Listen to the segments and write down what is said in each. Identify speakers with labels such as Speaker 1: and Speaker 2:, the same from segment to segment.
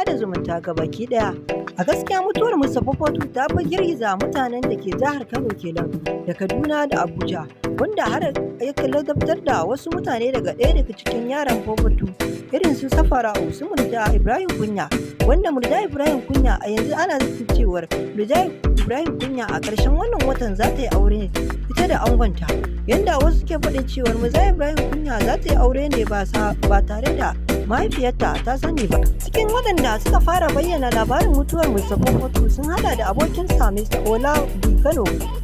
Speaker 1: da zumunta gabaki daya. A gaskiya mutuwar Mustapha Fatu ta fi girgiza mutanen da ke jihar Kano kenan da Kaduna da Abuja, wanda har ya ladabtar da wasu mutane daga ɗaya daga cikin yaran Fatu irin su Safara'u, su Murja Ibrahim Kunya, wanda Murja Ibrahim Kunya a yanzu ana zaton cewar Murja Ibrahim Kunya a ƙarshen wannan watan za ta yi aure ita da angonta, yanda wasu ke faɗin cewar Murja Ibrahim Kunya za ta yi aure ne ba tare da mahaifiyarta ta sani ba. Cikin waɗanda suka fara bayyana labarin mutuwar Mustapha Fatu sun hada da abokinsa Mr. Ola Kano.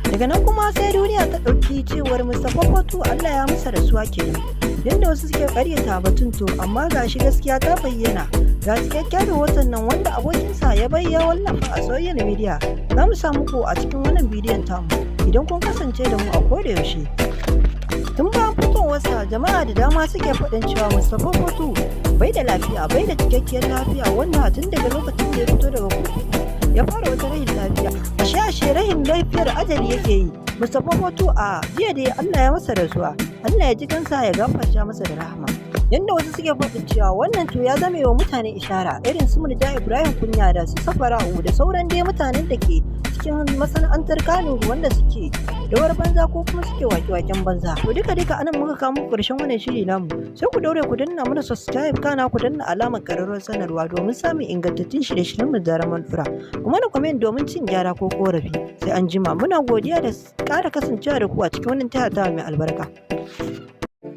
Speaker 1: Daga nan kuma sai duniya ta ɗauki cewar Mustapha Fatu Allah ya masa rasuwa kenan. Yanda wasu suke ƙaryata batun to amma gashi gaskiya ta bayyana. Ga cikakken rahoton nan wanda abokinsa ya wallafa a social media. Za mu sa muku a cikin wannan bidiyon tamu idan kun kasance da mu a koda yaushe. Tun bayan fitowarsa jama'a da dama suke faɗin cewa Mustapha Fatu bai da lafiya, bai da cikakkiyar lafiya, wanda tun daga lokacin da ya fito daga kurkuku ya fara wata rahin lafiya. Ashe rahin lafiyar ajali yake yi. Mustapha Fatu a jiya dai Allah ya masa rasuwa, Allah ya ji kansa ya gafarta masa da rahama. Yanda wasu suke faɗin cewa wannan to ya zame wa mutane ishara irin su Murja Ibrahim Kunya da su Safara'u da sauran dai mutanen da ke cikin masana'antar Kano wanda suke rawar banza ko kuma suke wake-waken banza. To duka anan muka kawo muku ƙarshen wannan shiri namu. Sai ku daure ku danna mana subscribe, kana ku danna alamar ƙararrawar sanarwa domin samun ingantattun shirye-shiryen mu da raman fura. Kuma da comment domin cin gyara ko korafi. Sai an jima, muna godiya da ƙara kasancewa da ku a cikin wannan taya mai albarka.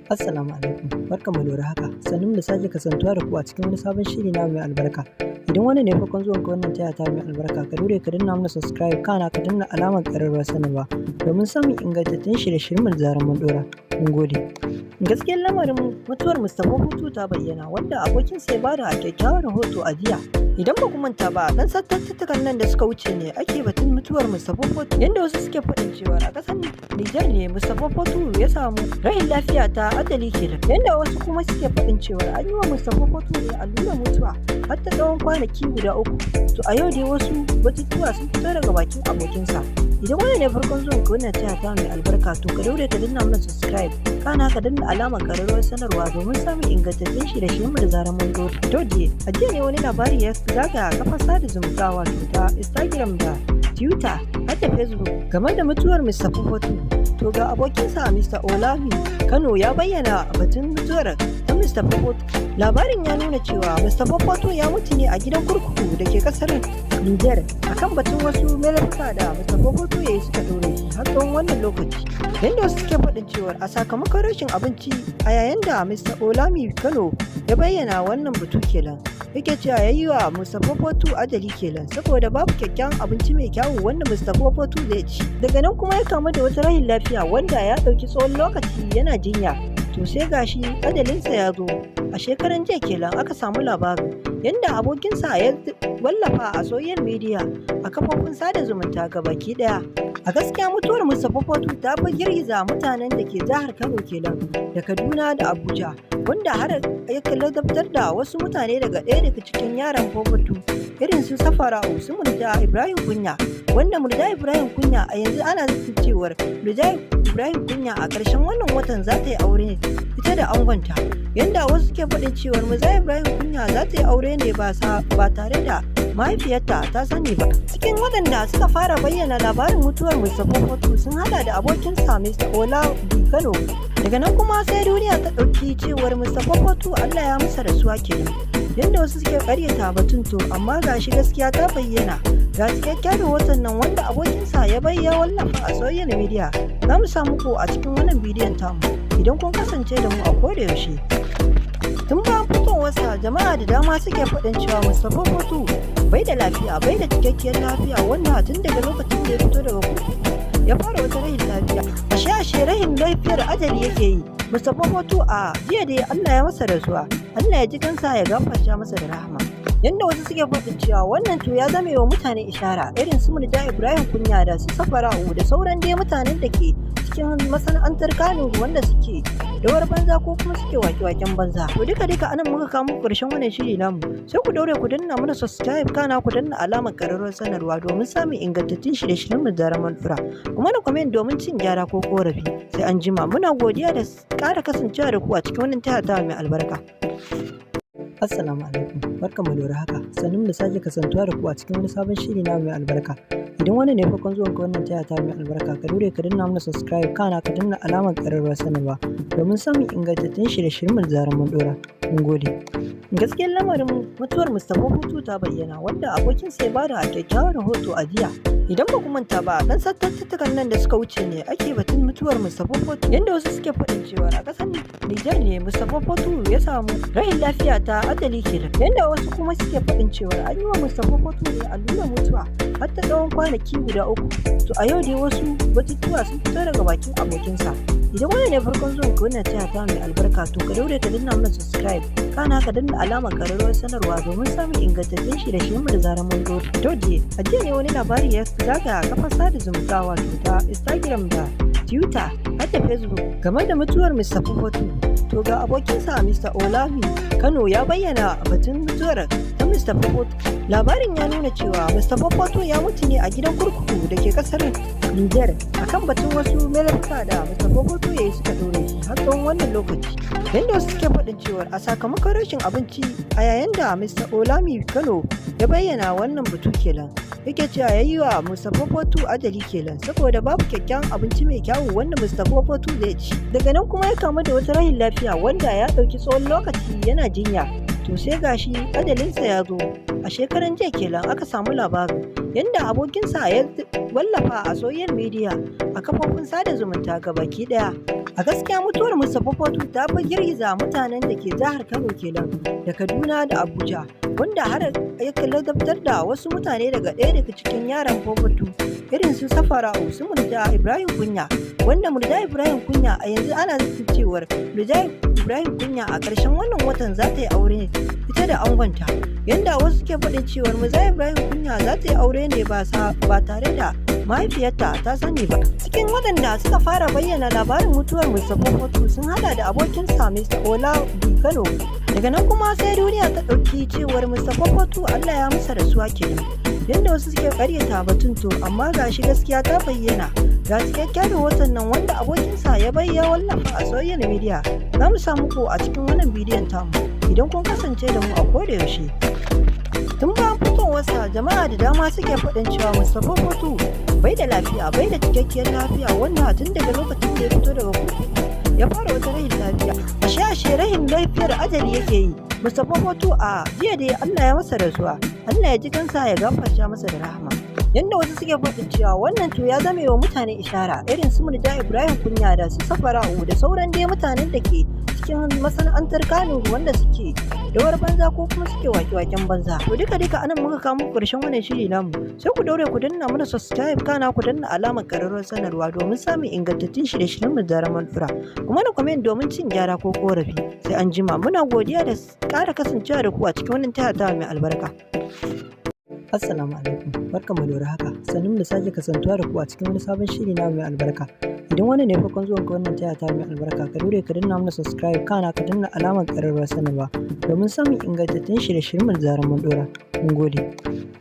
Speaker 1: Assalamu alaikum, barkanmu da haka, sannan da sake kasantuwa da ku a cikin wani sabon shiri na mai albarka. Idan wannan ne farkon zuwan ka wannan taya mai albarka, ka dure ka danna mana subscribe, kana ka danna alamar ƙararrawar sanarwa domin samun ingantattun shirye-shiryen mu da zarar mun dora. Mun gode. Gaskiyar lamarin mutuwar Mustapha Fatu ta bayyana, wanda abokinsa ya bada kyakkyawar rahoto a jiya. Idan ba ku manta ba, dan sattattukan nan da suka wuce ne ake batun mutuwar Mustapha Fatu, yanda wasu suke faɗin cewa a ƙasar Nijar ne Mustapha Fatu ya samu rahin lafiya ta ajali kenan, yanda wasu kuma suke faɗin cewa an yi wa Mustapha Fatu ne allurar mutuwa har ta tsawon kwanaki guda 3. To a yau dai wasu batutuwa sun fito daga bakin abokinsa. Idan wannan ne farkon zuwan ka wannan taya mai albarka, to ka daure ka danna mana subscribe, kana ka danna alamar ƙararrawar sanarwa domin samun ingantattun shirye-shiryen mu da zarar mun zo. To a jiya ne wani labari ya zaga kafar sada zumunta wato ta Instagram da Twitter har da Facebook game da mutuwar Mustapha Fatu. To ga abokinsa Mr. Ola Kano ya bayyana batun mutuwar ta Mustapha Fatu. Labarin ya nuna cewa Mustapha Fatu ya mutu ne a gidan kurkuku da ke kasar Nijar akan batun wasu laifuka da Mustapha Fatu ya yi suka ɗaure shi har tsawon wannan lokaci. Yanda wasu suke faɗin cewa a sakamakon rashin abinci a yayin da Mr. Olami Kano ya bayyana wannan batu kenan. Yake cewa ya yi wa Mustapha Fatu ajali kenan saboda babu kyakkyawan abinci mai kyawu wanda Mustapha Fatu zai ci. Daga nan kuma ya kamu da wata rahin lafiya wanda ya ɗauki tsawon lokaci yana jinya. To sai gashi ajalinsa ya zo a shekaran jiya kenan aka samu labarin yanda abokinsa ya wallafa a social media a kafofin sada zumunta gabaki daya. A gaskiya mutuwar Mustapha Fatu ta fi girgiza mutanen da ke jihar Kano kenan da Kaduna da Abuja, wanda har ya ladabtar da wasu mutane daga ɗaya daga cikin yaran Fatu irin su Safara'u, su Murja Ibrahim Kunya, wanda Murja Ibrahim Kunya a yanzu ana zaton cewar Murja Ibrahim Kunya a ƙarshen wannan watan za ta yi aure ita da angonta, yanda wasu ke faɗin cewar Murja Ibrahim Kunya za ta yi aure ne ba tare da mahaifiyarta ta sani ba. Cikin waɗanda suka fara bayyana labarin mutuwar Mustapha Fatu sun hada da abokinsa Mr. Ola Kano. Daga nan kuma sai duniya ta ɗauki cewar Mustapha Fatu Allah ya masa rasuwa kenan. Yanda wasu suke ƙaryata batun to amma gashi gaskiya ta bayyana. Ga cikakken rahoton nan wanda abokinsa ya wallafa a social media. Za mu sa muku a cikin wannan bidiyon tamu idan kun kasance da mu a koda yaushe. Tun bayan fitowarsa jama'a da dama suke faɗin cewa Mustapha Fatu bai da lafiya, bai da cikakkiyar lafiya, wanda tun daga lokacin da ya fito daga kurkuku ya fara wata rahin lafiya. Ashe rahin lafiyar ajali yake yi. Mustapha Fatu a jiya dai Allah ya masa rasuwa, Allah ya ji kansa ya gafarta masa da rahama. Yanda wasu suke faɗin cewa wannan to ya zame wa mutane ishara irin su Murja Ibrahim Kunya da su Safara'u da sauran dai mutanen da ke cikin masana'antar Kano wanda suke rawar banza ko kuma suke wake-waken banza. To duka anan muka kawo muku ƙarshen wannan shiri namu. Sai ku daure ku danna mana subscribe, kana ku danna alamar ƙararrawar sanarwa domin samun ingantattun shirye-shiryen mu da raman fura. Kuma da comment domin cin gyara ko korafi. Sai an jima, muna godiya da ƙara kasancewa da ku a cikin wannan taya mai albarka. Assalamu alaikum, barkanmu da warhaka, sannunmu da sake kasantuwa da ku a cikin wani sabon shiri na mai albarka. Idan wannan ne farkon zuwan ka wannan taya ta mai albarka, ka daure ka danna mana subscribe kana ka danna alamar ƙararrawar sanarwa domin samun ingantattun shirye-shiryen da zarar mun dora. Mun gode. Gaskiyar lamarin mutuwar Mustapha Hutu ta bayyana wanda abokinsa ya bada kyakkyawar rahoto a jiya. Idan ba ku manta ba, dan sattattukan nan da suka wuce ne ake batun mutuwar Mustapha Hutu, yanda wasu suke faɗin cewa a ƙasar Nijar ne Mustapha Hutu ya samu rahin lafiya ta ajali kenan, yanda wasu kuma suke faɗin cewa an yi wa Mustapha Hutu ne allurar mutuwa har ta tsawon kwanaki guda 3. To a yau dai wasu batutuwa sun fito daga bakin abokinsa. Idan wannan ne farkon zuwan ka wannan taya ta mai albarka, to ka daure ka danna mana subscribe kana ka danna alamar ƙararrawar sanarwa domin samun ingantattun shirye-shiryen da zarar mun zo. To a jiya ne wani labari ya zaga kafar sada zumunta wato ta Instagram da Twitter har da Facebook game da mutuwar Mustapha Hutu. To ga abokinsa Mr. Olami Kano ya bayyana batun mutuwar ta Mustapha Hutu. Labarin ya nuna cewa Mustapha Hutu ya mutu ne a gidan kurkuku da ke kasar Nijar akan batun wasu laifuka da Mustapha Hutu ya yi suka dore shi har tsawon wannan lokaci. Yanda wasu suke faɗin cewa a sakamakon rashin abinci a yayin da Mr. Olami Kano ya bayyana wannan batu kenan. Yake cewa ya yi wa Mustapha Hutu ajali kenan saboda babu kyakkyawan abinci mai kyawu wanda Mustapha Hutu zai ci. Daga nan kuma ya kamu da wata rahin lafiya wanda ya ɗauki tsawon lokaci yana jinya. To sai gashi ajalinsa ya zo. A shekaran jiya kenan aka samu labarin yadda abokinsa ya wallafa a social media a kafofin sada zumunta gabaki daya. A gaskiya mutuwar Mustapha Hutu ta fi girgiza mutanen da ke jihar Kano kenan da Kaduna da Abuja, wanda har ya ladabtar da wasu mutane daga ɗaya daga cikin yaran Hutu irin su Safara'u su Murja Ibrahim Kunya, wanda Murja Ibrahim Kunya a yanzu ana nufin cewar Murja Ibrahim Kunya a ƙarshen wannan watan za ta yi aure ita da angonta, yanda wasu ke faɗin cewar Murja Ibrahim Kunya za ta yi aure ne ba tare da mahaifiyarta ta sani ba. Cikin waɗanda suka fara bayyana labarin mutuwar Mustapha Hutu sun hada da abokinsa Mr. Olabi Kano. Daga nan kuma sai duniya ta ɗauki cewar Mustapha Hutu Allah ya masa rasuwa kenan. Yanda wasu suke ƙaryata batun to amma gashi gaskiya ta bayyana. Ga cikakken rahoton nan wanda abokinsa ya wallafa a social media. Za mu samu ku a cikin wannan bidiyon tamu idan kun kasance da mu a koda yaushe. Tun bayan fitowarsa jama'a da dama suke faɗin cewa Mustapha Hutu bai da lafiya, bai da cikakkiyar lafiya, wanda tun daga lokacin da ya fito daga kurkuku ya fara wata rahin lafiya. Ashe rahin lafiyar ajali yake yi. Mustapha Hutu a jiya dai Allah ya masa rasuwa, Allah ya ji kansa ya gafarta masa da rahama. Yanda wasu suke faɗin cewa wannan to ya zame wa mutane ishara irin su Murja Ibrahim Kunya da su Safara'u da sauran dai mutanen da ke cikin masana'antar Kano wanda suke rawar banza ko kuma suke wake-waken banza. To duka anan muka kawo muku ƙarshen wannan shiri namu. Sai ku daure ku danna mana subscribe kana ku danna alamar ƙararrawar sanarwa domin samun ingantattun shirye-shiryen mu da zarar dura. Kuma da comment domin cin gyara ko korafi. Sai an jima, muna godiya da ƙara kasancewa da ku a cikin wannan taya mai albarka. Assalamu alaikum, barkanmu da warhaka, sannunmu da sake kasantuwa da ku a cikin wani sabon shiri na mai albarka. Idan wannan ne farkon zuwan ka wannan taya ta mai albarka, ka daure ka danna mana subscribe kana ka danna alamar ƙararrawar sanarwa domin samun ingantattun shirye-shiryen da zarar mun dora. Mun gode.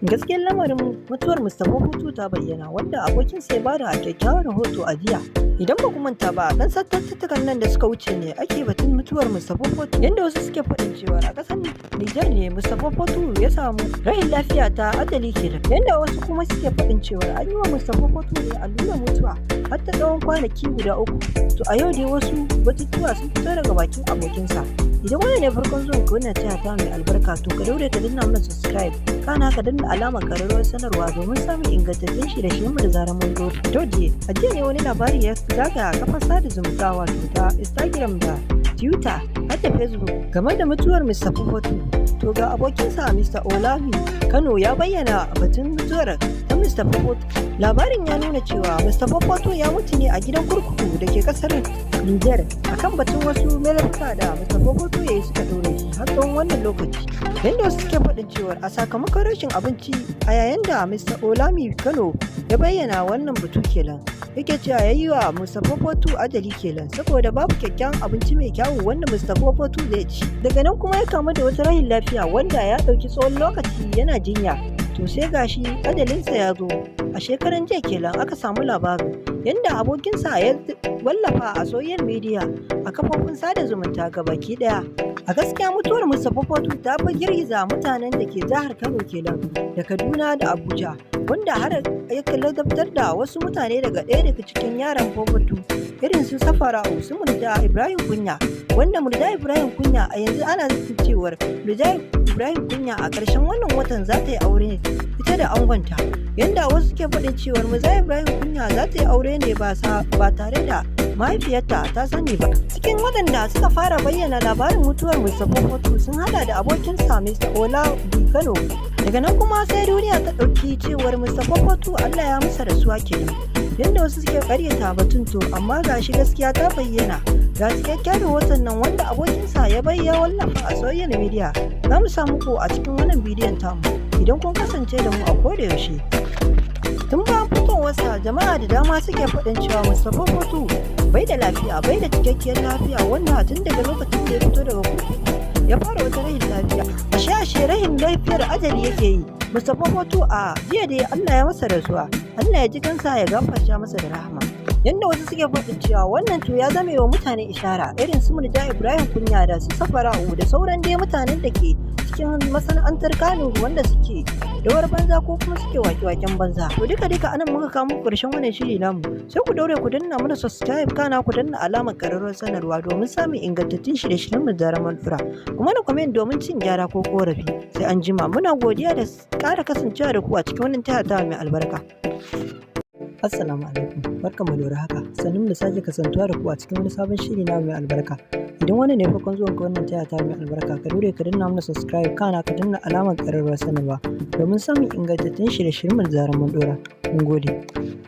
Speaker 1: Gaskiyar lamarin mutuwar Mustapha Hutu ta bayyana wanda abokinsa ya bada kyakkyawar rahoto a jiya. Idan ba ku manta ba, dan sattattukan nan da suka wuce ne ake batun mutuwar Mustapha Hutu, yanda wasu suke faɗin cewa a ƙasar Nijar ne Mustapha Hutu ya samu rahin lafiya ta ajali kenan, yanda wasu kuma suke faɗin cewa an yi wa Mustapha Hutu ne allurar mutuwa har ta tsawon kwanaki guda 3. To a yau dai wasu batutuwa sun fito daga bakin abokinsa. Idan wannan ne farkon zuwan ka wannan taya ta mai albarka, to ka daure ka danna mana subscribe kana ka danna alamar ƙararrawar sanarwa domin samun ingantattun shirye-shiryen da zarar mun zo. To a jiya ne wani labari ya zaga kafar sada zumunta wato ta Instagram da Twitter har da Facebook game da mutuwar Mustapha Hutu. To ga abokinsa Mr. Olami Kano ya bayyana batun mutuwar ta Mustapha Hutu. Labarin ya nuna cewa Mustapha Hutu ya mutu ne a gidan kurkuku da ke kasar Nijar akan batun wasu laifuka da Mustapha Hutu ya yi suka dore shi har tsawon wannan lokaci. Yanda wasu suke faɗin cewa a sakamakon rashin abinci a yayin da Mr. Olami Kano ya bayyana wannan batu kenan. Yake cewa ya yi wa Mustapha Hutu ajali kenan saboda babu kyakkyawan abinci mai kyawu wanda Mustapha Hutu zai ci. Daga nan kuma ya kamu da wata rahin lafiya wanda ya ɗauki tsawon lokaci yana jinya. To sai gashi ajalinsa ya zo. A shekaran jiya kenan aka samu labarin yadda abokinsa ya wallafa a social media a kafofin sada zumunta gabaki ɗaya. A gaskiya mutuwar Mustapha Photo ta fi girgiza mutanen da ke jihar Kano kenan da Kaduna da Abuja, wanda har ya ladabtar da wasu mutane daga ɗaya daga cikin yaran Photo irin su Safara'u, su Murja Ibrahim Kunya, wanda Murja Ibrahim Kunya a yanzu ana nufin cewar Murja Ibrahim Kunya a ƙarshen wannan watan za ta yi aure ita da angonta, yanda wasu ke faɗin cewar Murja Ibrahim Kunya za ta yi aure ne ba tare da mahaifiyarta ta sani ba. Cikin waɗanda suka fara bayyana labarin mutuwar Mustapha Photo sun hada da abokinsa Mr. Ola Kano. Daga nan kuma sai duniya ta ɗauki cewar Mustapha Photo Allah ya masa rasuwa kenan. Yadda wasu suke karyata batun to amma gashi gaskiya ta bayyana. Ga cikakken rahoton nan wanda abokinsa ya wallafa a social media. Za mu samu ku a cikin wannan bidiyon tamu idan kun kasance da mu a koda yaushe. Tun bayan fitowarsa jama'a da dama suke faɗin cewa Mustapha Photo bai da lafiya, bai da cikakkiyar lafiya, wanda tun daga lokacin da ya fito daga kurkuku ya fara wata rahin lafiya. Ashe rahin lafiyar ajali yake yi. Mustapha Photo a jiya dai Allah ya masa rasuwa, Allah ya ji kansa ya gafarta masa da rahama. Yanda wasu suke faɗin cewa wannan to ya zame wa mutane ishara irin su Murja Ibrahim Kunya da su Safara'u da sauran dai mutanen da ke cikin masana'antar Kano wanda suke rawar banza ko kuma suke wake-waken banza. To duka anan muka kawo muku ƙarshen wannan shiri namu. Sai ku daure ku danna mana subscribe, kana ku danna alamar ƙararrawar sanarwa domin samun ingantattun shirye-shiryen mu da raman dura. Kuma na comment domin cin gyara ko korafi. Sai an jima, muna godiya da ƙara kasancewa da ku a cikin wannan taya mai albarka. Assalamu alaikum, barkanmu da haka, sannan da sake kasantuwa da ku a cikin wani sabon shiri na mai albarka. Idan wannan ne farkon zuwan ka wannan taya ta mai albarka, ka daure ka danna mana subscribe, kana ka danna alamar ƙararrawar sanarwa domin samun ingantattun shirye-shiryen da zaran mun dora. Mun gode.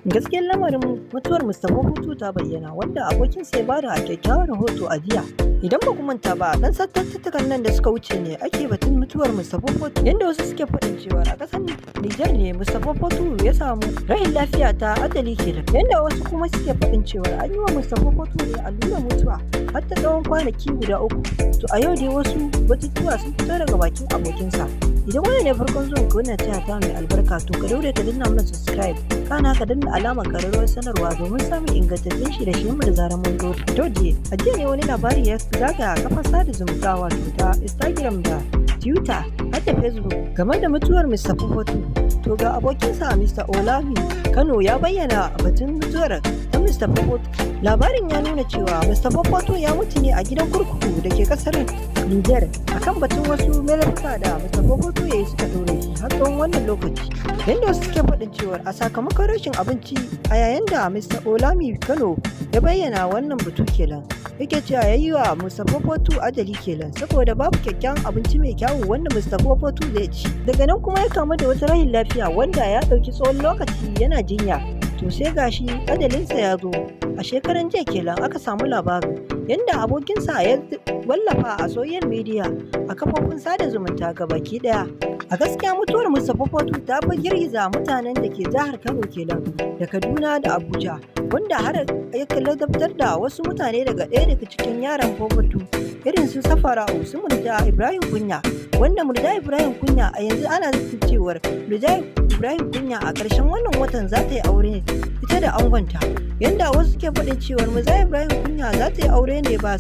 Speaker 1: Gaskiyar lamarin mutuwar Mustapha Photo ta bayyana, wanda abokin sai bada a kyakkyawar rahoto a jiya. Idan ba ku manta ba, dan sattattukan nan da suka wuce ne ake batun mutuwar Mustapha Photo, yanda wasu suke faɗin cewa a ƙasar Nijar ne Mustapha Photo ya samu rahin lafiya ta ajali kenan, yanda wasu kuma suke faɗin cewa an yi wa Mustapha Photo ne allurar mutuwa har ta tsawon kwanaki guda 3. To a yau dai wasu batutuwa sun fito daga bakin abokinsa. Idan wannan ne farkon zuwan ka wannan taya ta mai albarka, to ka daure ka danna mana subscribe, kana ka danna alamar ƙararrawar sanarwa domin samun ingantattun shirye-shiryen mu da zaran mun dora. To a jiya ne wani labari ya zaga kafar sada zumunta wato ta Instagram da Twitter har da Facebook game da mutuwar Mustapha Photo. To ga abokinsa Mr. Olami Kano ya bayyana batun mutuwar ta Mustapha Photo. Labarin ya nuna cewa Mustapha Photo ya mutu ne a gidan kurkuku da ke kasar Nijar akan batun wasu laifuka da Mustapha Photo ya yi suka ɗore shi har tsawon wannan lokaci. Yanda wasu suke faɗin cewa a sakamakon rashin abinci a yayin da Mr. Olami Kano ya bayyana wannan batu kenan. Yake cewa ya yi wa Mustapha Photo ajali kenan saboda babu kyakkyawan abinci mai kyawu wanda Mustapha Photo zai ci. Daga nan kuma ya kamu da wata rahin lafiya wanda ya ɗauki tsawon lokaci yana jinya. To sai gashi ajalinsa ya zo a shekaran jiya kenan aka samu labarin yanda abokinsa ya wallafa a social media a kafofin sada zumunta gabaki ɗaya. A gaskiya mutuwar Mustapha Photo ta fi girgiza mutanen da ke jihar Kano kenan da Kaduna da Abuja, wanda har ya ladabtar da wasu mutane daga ɗaya daga cikin yaran Photo irin su Safara'u, su Murja Ibrahim Kunya, wanda Murja Ibrahim Kunya a yanzu ana nufin cewar Murja Ibrahim Kunya a ƙarshen wannan watan za ta yi aure ita da angonta, yanda wasu ke faɗin cewar Murja Ibrahim Kunya za ta yi aure ne ba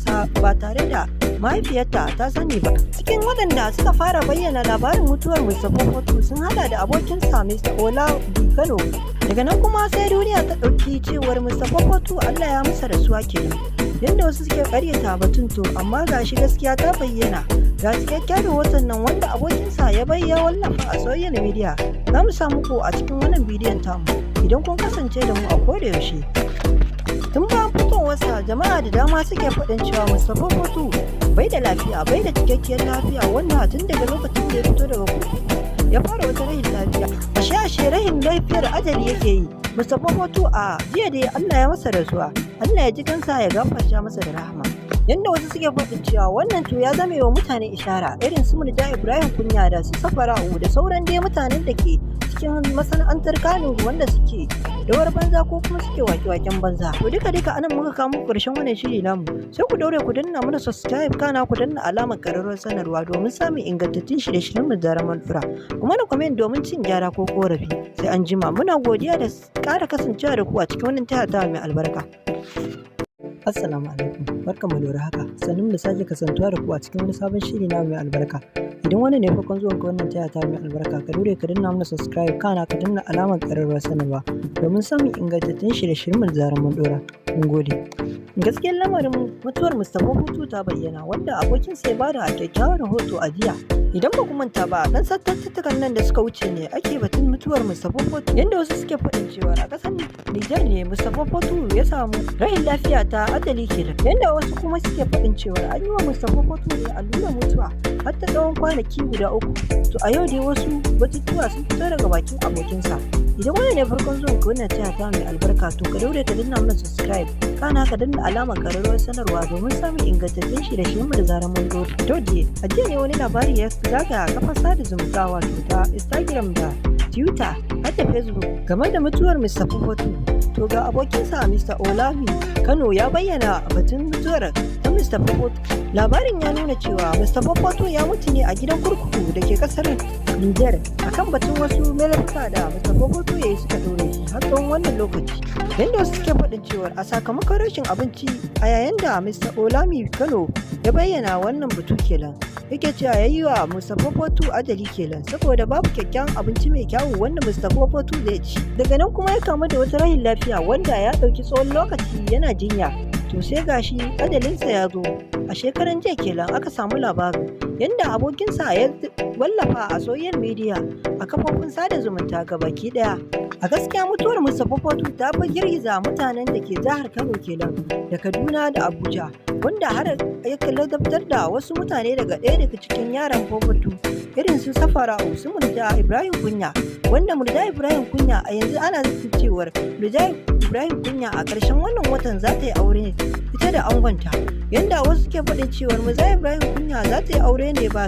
Speaker 1: tare da mahaifiyarta ta sani ba. Cikin waɗanda suka fara bayyana labarin mutuwar Mustapha Photo sun hada da abokinsa Mr. Ola Kano. Daga nan kuma sai duniya ta ɗauki cewar Mustapha Photo Allah ya masa rasuwa kenan. Yanda wasu suke karyata batun to amma gashi gaskiya ta bayyana. Ga cikakken rahoton nan wanda abokinsa ya wallafa a social media. Za mu samu ku a cikin wannan bidiyon tamu idan kun kasance da mu a koda yaushe. Tun bayan fitowarsa jama'a da dama suke faɗin cewa Mustapha Photo bai da lafiya, bai da cikakkiyar lafiya, wanda tun daga lokacin da ya fito daga kurkuku ya fara wata rahin lafiya. Ashe rahin lafiyar ajali yake yi. Mustapha Photo a jiya dai Allah ya masa rasuwa, Allah ya ji kansa ya gafarta masa da rahama. Yanda wasu suke faɗin cewa wannan to ya zame wa mutane ishara irin su Murja Ibrahim Kunya da su Safara'u da sauran dai mutanen da ke cikin masana'antar Kano wanda suke rawar banza ko kuma suke wake-waken banza. To duka anan muka kawo muku ƙarshen wannan shiri namu. Sai ku daure ku danna mana subscribe kana ku danna alamar ƙararrawar sanarwa domin samun ingantattun shirye-shiryen mu da zaman fura. Kuma na comment domin cin gyara ko korafi. Sai an jima muna godiya da ƙara kasancewa da ku a cikin wannan taya mai albarka. Assalamu alaikum, barkanmu da haka, sannun da sake kasantuwa da ku a cikin wani sabon shiri na mai albarka. Idan wani ne farkon zuwan ka wannan taya ta mai albarka, ka daure ka danna mana subscribe kana ka danna alamar ƙararrawar sanarwa domin samun ingantattun shirye-shiryen mu da zaran mun dora. Mun gode. Gaskiyar lamarin mutuwar Mustapha Hutu ta bayyana wanda abokin sai bada a kyakkyawar rahoto a jiya. Idan ba ku manta ba, dan sattattukan nan da suka wuce ne ake batun mutuwar Mustapha Hutu, yanda wasu suke faɗin cewa a ƙasar Nijar ne Mustapha Hutu ya samu rahin lafiya ta adali kenan, yanda wasu kuma suke faɗin cewa an yi wa Mustapha Hutu ne allurar mutuwa har ta tsawon kwanaki guda 3. To a yau dai wasu batutuwa sun fito daga bakin abokinsa. Idan wani ne farkon zuwan ka wannan taya ta mai albarka, to ka daure ka danna mana subscribe kana ka danna alamar ƙararrawar sanarwa domin samun ingantattun shirye-shiryen mu da zaran mun dora. To a jiya ne wani labari ya zaga kafar sada zumunta wato ta Instagram da Twitter har da Facebook game da mutuwar Mustapha Hutu. To ga abokinsa Mr. Olami Kano ya bayyana batun mutuwar ta Mustapha Hutu. Labarin ya nuna cewa Mustapha Hutu ya mutu ne a gidan kurkuku da ke kasar Nijar akan batun wasu laifuka da Mustapha Hutu ya yi suka dore shi har tsawon wannan lokaci. Yanda wasu suke faɗin cewa a sakamakon rashin abinci a yayin da Mr. Olami Kano ya bayyana wannan batu kenan. Yake cewa ya yi wa Mustapha Hutu ajali kenan saboda babu kyakkyawan abinci mai kyawu wanda Mustapha Hutu zai ci. Daga nan kuma ya kamu da wata rahin lafiya wanda ya ɗauki tsawon lokaci yana jinya. To sai gashi ajalinsa ya zo a shekaran jiya kenan aka samu labarin yanda abokinsa ya wallafa a social media a kafofin sada zumunta gabaki daya. A gaskiya mutuwar Mustapha Hutu ta fi girgiza mutanen da ke jihar Kano kenan da Kaduna da Abuja, wanda har ya ladabtar da wasu mutane daga ɗaya daga cikin yaran Hutu irin su Safara'u, su Murja Ibrahim Kunya, wanda Murja Ibrahim Kunya a yanzu ana zaton cewar Murja Ibrahim Kunya a ƙarshen wannan watan za ta yi aure ita da angonta, yanda wasu ke faɗin cewar Murja Ibrahim Kunya za ta yi aure ne ba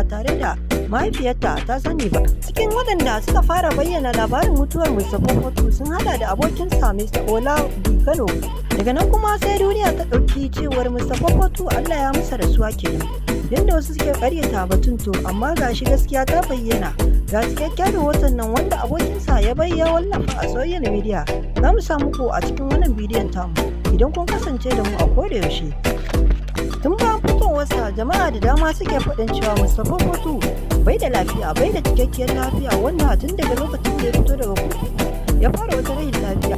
Speaker 1: tare da mahaifiyarta ta sani ba. Cikin waɗanda suka fara bayyana labarin mutuwar Mustapha Hutu sun hada da abokinsa Mr. Olabi Kano. Daga nan kuma sai duniya ta ɗauki cewar Mustapha Hutu Allah ya masa rasuwa kenan. Yanda wasu suke karyata batun to amma gashi gaskiya ta bayyana. Ga cikakken rahoton nan wanda abokinsa ya wallafa a social media. Za mu sa muku a cikin wannan bidiyon tamu idan kun kasance da mu a koda yaushe. Tun bayan fitowarsa jama'a da dama suke faɗin cewa Mustapha Hutu bai da lafiya, bai da cikakkiyar lafiya, wanda tun daga lokacin da ya fito daga kurkuku ya fara wata rahin lafiya.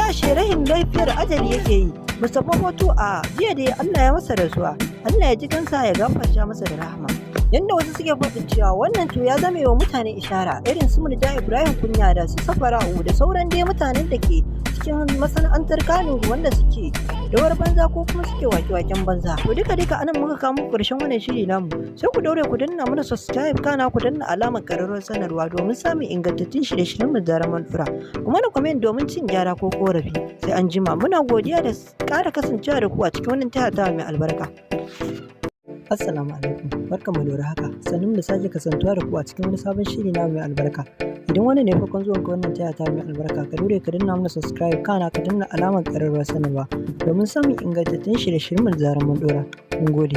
Speaker 1: Ashe rahin lafiyar ajali yake yi. Mustapha Hutu a jiya dai Allah ya masa rasuwa, Allah ya ji kansa ya gafarta masa da rahama. Yanda wasu suke faɗin cewa wannan to ya zame wa mutane ishara irin su Murja Ibrahim Kunya da su Safara'u da sauran dai mutanen da ke cikin masana'antar Kano wanda suke rawar banza ko kuma suke wake-waken banza. To duka anan muka kawo muku ƙarshen wannan shiri namu. Sai ku daure ku danna mana subscribe kana ku danna alamar ƙararrawar sanarwa domin samun ingantattun shirye-shiryen mu da zaman fura. Kuma na comment domin cin gyara ko korafi. Sai an jima muna godiya da ƙara kasancewa da ku a cikin wannan taya mai albarka. Assalamu alaikum, barkanmu da haka, sannun da sake kasantuwa da ku a cikin wani sabon shiri na mai albarka. Idan wani ne farkon zuwan ka wannan taya ta mai albarka, ka daure ka danna mana subscribe kana ka danna alamar ƙararrawar sanarwa domin samun ingantattun shirye-shiryen mu da zaran mun dora. Mun gode.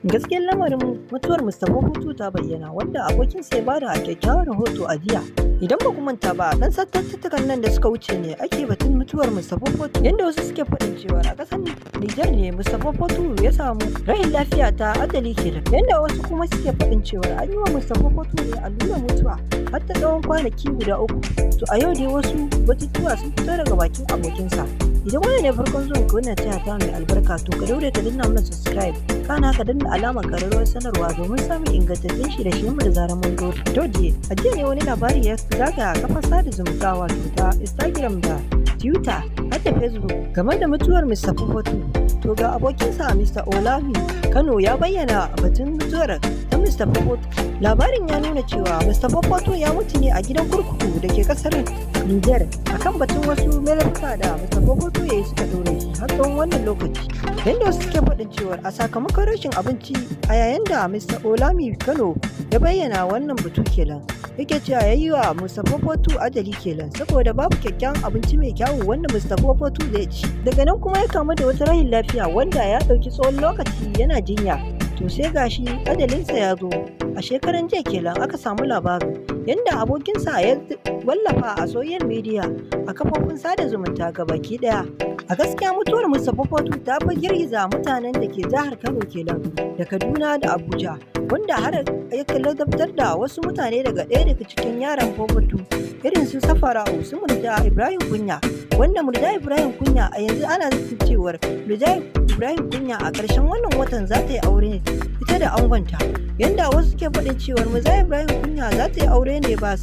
Speaker 1: Gaskiyar lamarin mutuwar Mustapha Hutu ta bayyana wanda abokin sai bada a kyakkyawar rahoto a jiya. Idan ba ku manta ba, dan sattattukan nan da suka wuce ne ake batun mutuwar Mustapha Hutu, yanda wasu suke faɗin cewa a ƙasar Nijar ne Mustapha Hutu ya samu rahin lafiya ta adali kenan, yanda wasu kuma suke faɗin cewa an yi wa Mustapha Hutu ne allurar mutuwa har ta tsawon kwanaki guda 3. To a yau dai wasu batutuwa sun fito daga bakin abokinsa. Idan wani ne farkon zuwan ka wannan taya ta mai albarka, to ka daure ka danna mana subscribe kana ka danna alamar ƙararrawar sanarwa domin samun ingantattun shirye-shiryen mu da zaran mun dora. To a jiya ne wani labari ya zaga kafar sada zumunta wato ta Instagram da Twitter har da Facebook game da mutuwar Mr. Popoto. To ga abokinsa Mr. Olami Kano ya bayyana batun mutuwar ta Mr. Popoto. Labarin ya nuna cewa Mr. Popoto ya mutu ne a gidan kurkuku da ke kasar Niger akan batun wasu laifuka da Mr. Popoto ya yi suka dore shi har tsawon wannan lokaci. Yanda wasu suke faɗin cewa a sakamakon rashin abinci a yayin da Mr. Olami Kano ya bayyana wannan batu kenan. Yake cewa ya yi wa Mr. Popoto ajali kenan saboda babu kyakkyawan abinci mai kyawu wanda Mr. Popoto zai ci. Daga nan kuma ya kamu da wata rahin lafiya wanda ya ɗauki tsawon lokaci yana jinya. To sai gashi ajalinsa ya zo a shekaran jiya kenan aka samu labarin yanda abokinsa ya wallafa a social media a kafofin sada zumunta gabaki daya. A gaskiya mutuwar Mr. Popoto ta fi girgiza mutanen da ke jihar Kano kenan da Kaduna da Abuja, wanda har ya ladabtar da wasu mutane daga ɗaya daga cikin yaran Popoto irin su Safara'u, su Murja Ibrahim Kunya, wanda Murja Ibrahim Kunya a yanzu ana zaton cewar Murja Ibrahim Kunya a ƙarshen wannan watan za ta yi aure ita da angonta, yanda wasu ke faɗin cewar Murja Ibrahim Kunya za ta yi aure ne ba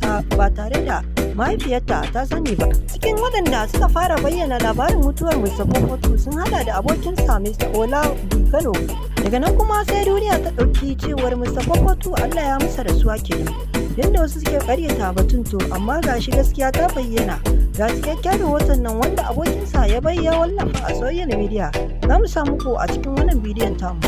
Speaker 1: tare da mahaifiyarta ta sani ba. Cikin waɗanda suka fara bayyana labarin mutuwar Mr. Popoto sun hada da abokinsa Mr. Olami Kano. Daga nan kuma sai duniya ta ɗauki cewar Mr. Popoto Allah ya masa rasuwa kenan. Yanda wasu suke karyata batun to amma gashi gaskiya ta bayyana. Ga cikakken rahoton nan wanda abokinsa ya bayyana wallafa a social media. Za mu samu ku a cikin wannan bidiyon tamu.